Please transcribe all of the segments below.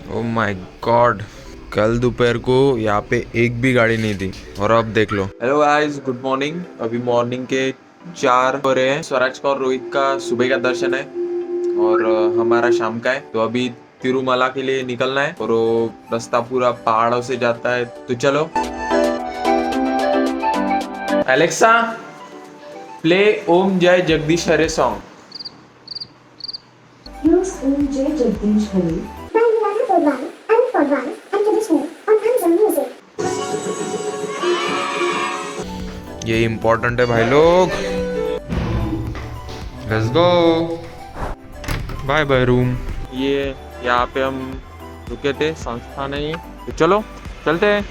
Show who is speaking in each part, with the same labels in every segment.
Speaker 1: Oh my God, कल दोपहर को यहाँ पे एक भी गाड़ी नहीं थी और अब देख लो। Hello guys, good morning. अभी मॉर्निंग के 4 हो रहे हैं। स्वराज का और रोहित का सुबह का दर्शन है और हमारा शाम का है। तो अभी तिरुमला के लिए निकलना है और वो रास्ता पूरा पहाड़ों से जाता है। तो चलो। एलेक्सा, प्ले ओम जय जगदीश हरे song.
Speaker 2: Use Om Jai Jagdish Hare by Nirana Purwal, Amit Purwal and Traditional on Amazon Music.
Speaker 1: ये इम्पोर्टेंट है भाई लोग। Let's go. Bye bye room. ये यहाँ पे हम रुके थे, संस्था नहीं। तो चलो चलते हैं।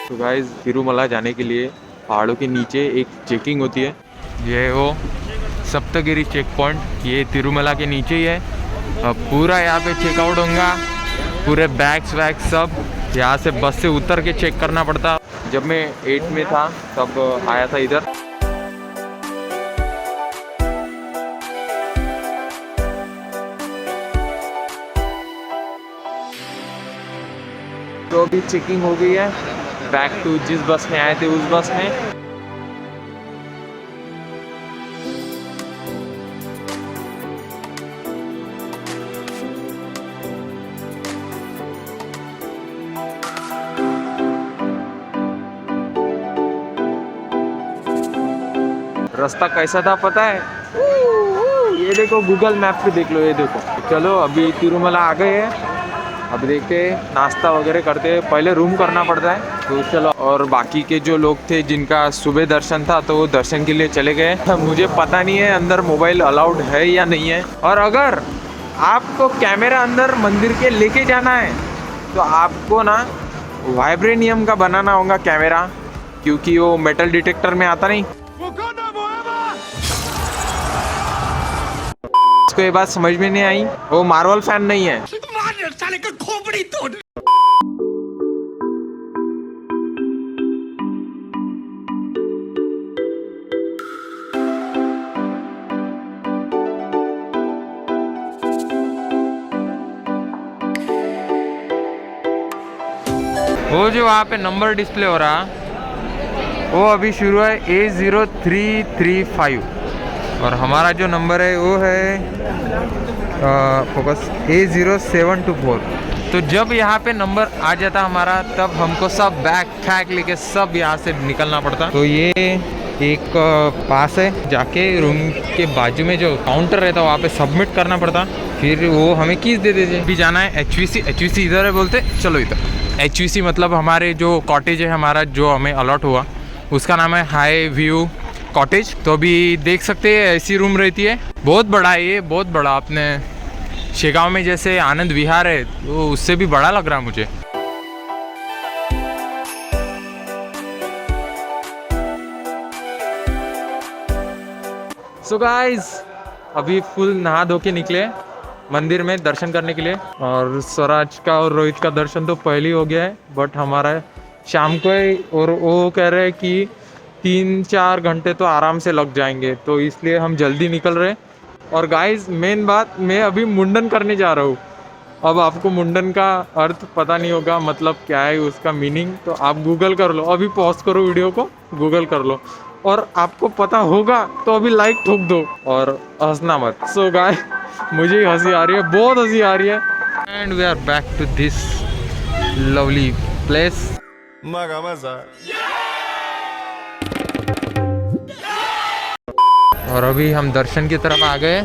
Speaker 1: तो गाइस, तिरुमला जाने के लिए पहाड़ों के नीचे एक चेकिंग होती है। ये वो सप्तगिरी चेक पॉइंट, ये तिरुमला के नीचे ही है। अब पूरा यहाँ पे चेकआउट होगा, पूरे बैग्स वैग्स सब। यहाँ से बस से उतर के चेक करना पड़ता। जब मैं 8 में था तब आया था इधर। तो अभी चेकिंग हो गई है। बैक टू जिस बस में आए थे उस बस में। रास्ता कैसा था पता है? ये देखो, गूगल मैप पे देख लो, ये देखो। चलो अभी तिरुमला आ गए हैं। अब देखते हैं, नाश्ता वगैरह करते हैं। पहले रूम करना पड़ता है। तो चलो। और बाकी के जो लोग थे जिनका सुबह दर्शन था तो वो दर्शन के लिए चले गए। मुझे पता नहीं है अंदर मोबाइल अलाउड है या नहीं है। और अगर आपको कैमरा अंदर मंदिर के लेके जाना है तो आपको ना वाइब्रेनियम का बनाना होगा कैमरा, क्योंकि वो मेटल डिटेक्टर में आता नहीं। इसको ये बात समझ में नहीं आई। वो मार्वल फैन नहीं है। साले का खोपड़ी तोड़। वो जो वहाँ पे नंबर डिस्प्ले हो रहा, वो अभी शुरू है A0335 और हमारा जो नंबर है वो है फोकस A0724। तो जब यहाँ पे नंबर आ जाता हमारा, तब हमको सब बैग पैक लेके सब यहाँ से निकलना पड़ता। तो ये एक पास है, जाके रूम के बाजू में जो काउंटर रहता वहाँ पे सबमिट करना पड़ता। फिर वो हमें कीज दे देते। अभी जाना है HVC इधर है बोलते, चलो इधर। HVC मतलब हमारे जो कॉटेज है हमारा, जो हमें अलॉट हुआ, उसका नाम है हाई व्यू कॉटेज। तो अभी देख सकते हैं ऐसी रूम रहती है। बहुत बड़ा है ये, बहुत बड़ा। अपने शेगांव में जैसे आनंद विहार है तो उससे भी बड़ा लग रहा है मुझे। सो गाइस, अभी फुल नहा धो के निकले मंदिर में दर्शन करने के लिए। और स्वराज का और रोहित का दर्शन तो पहले ही हो गया है, बट हमारा शाम को है। और वो कह रहे हैं कि 3-4 घंटे तो आराम से लग जाएंगे, तो इसलिए हम जल्दी निकल रहे हैं। और गाइस, मेन बात, मैं अभी मुंडन करने जा रहा हूँ। अब आपको मुंडन का अर्थ पता नहीं होगा, मतलब क्या है उसका मीनिंग, तो आप गूगल कर लो। अभी पॉज करो वीडियो को, गूगल कर लो, और आपको पता होगा तो अभी लाइक ठोक दो और हंसना मत। सो गाइस, मुझे हंसी आ रही है, बहुत हंसी आ रही है। And we are back to this lovely place. मजा। और अभी हम दर्शन की तरफ आ गए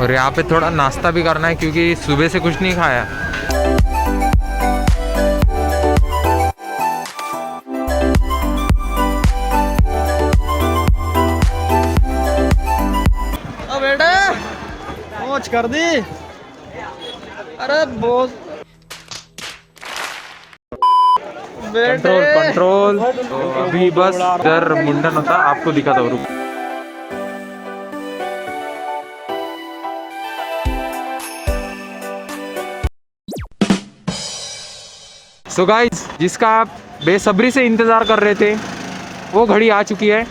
Speaker 1: और यहाँ पे थोड़ा नाश्ता भी करना है, क्योंकि सुबह से कुछ नहीं खाया।
Speaker 3: बेटे पहुंच कर दी। अरे बहुत
Speaker 1: कंट्रोल कंट्रोल। तो अभी बस इधर मुंडन होता, आपको दिखा दो। सो गाइस, जिसका आप बेसब्री से इंतज़ार कर रहे थे वो घड़ी आ चुकी है।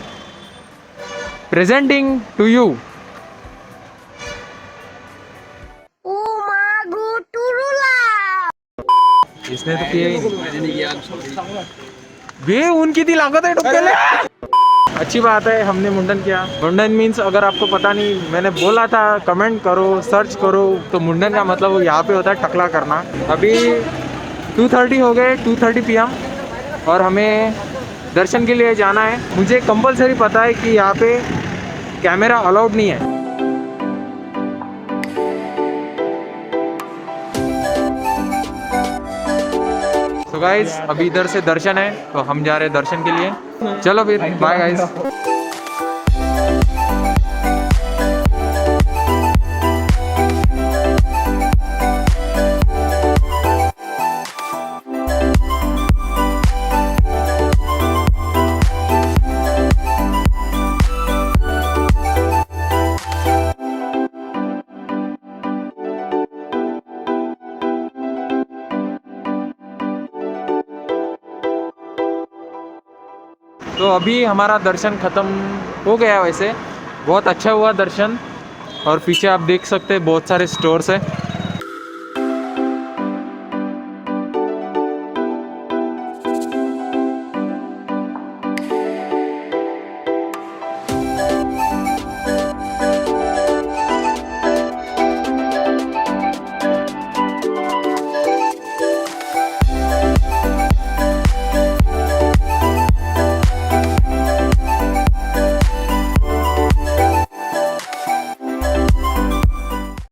Speaker 1: प्रेजेंटिंग टू यू इसने तो किया ही नहीं। वे उनकी थी लागत है टुक्के। अच्छी बात है, हमने मुंडन किया। मुंडन मीन्स अगर आपको पता नहीं, मैंने बोला था कमेंट करो, सर्च करो, तो मुंडन का मतलब वो यहाँ पे होता है टकला करना। अभी 2:30 हो गए, 2:30 PM, और हमें दर्शन के लिए जाना है। मुझे कंपलसरी पता है कि यहाँ पे कैमरा अलाउड नहीं है। तो गाइस, अभी इधर से दर्शन है तो हम जा रहे हैं दर्शन के लिए। चलो फिर, बाय गाइस। तो अभी हमारा दर्शन ख़त्म हो गया। वैसे बहुत अच्छा हुआ दर्शन, और पीछे आप देख सकते हैं बहुत सारे स्टोर्स है।